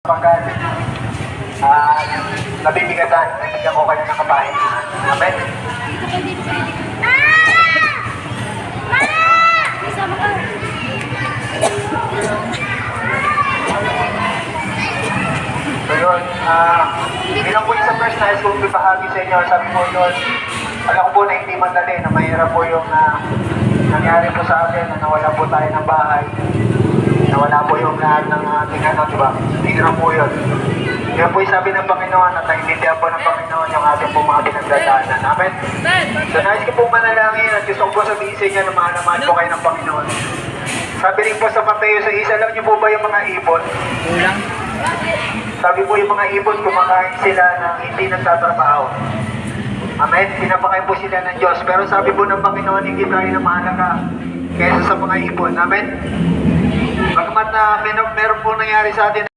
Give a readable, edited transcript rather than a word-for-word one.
Pagkat nabibigatan, nabigyan ko kayo ng kapahingan. Amen? So yun, bilang po isang first high school pipahagi sa inyo, sabi po yun, alam ko po na hindi madali, na mahirap po yung nangyari po sa akin, na nawala po tayo ng bahay. Nawala po yung lahat ng ating diba? Hirap po yun. Kaya po sabi ng Panginoon at naintindihan po ng Panginoon yung ating po mga pinagdadaanan. Amen? So nais ko po manalangin at gusto ko po sabihin sa inyo na mahal na mahal po kayo ng Panginoon. Sabi rin po sa Mateo sa isa, alam niyo po ba yung mga ibon? Sabi po yung mga ibon, kumakain sila ng hindi nagtatrabaho. Amen? Pinapakain po sila ng Diyos. Pero sabi po ng Panginoon, hindi tayo na mahalaga kaysa sa mga ibon. Amen? Bagamat na meron po nangyari sa atin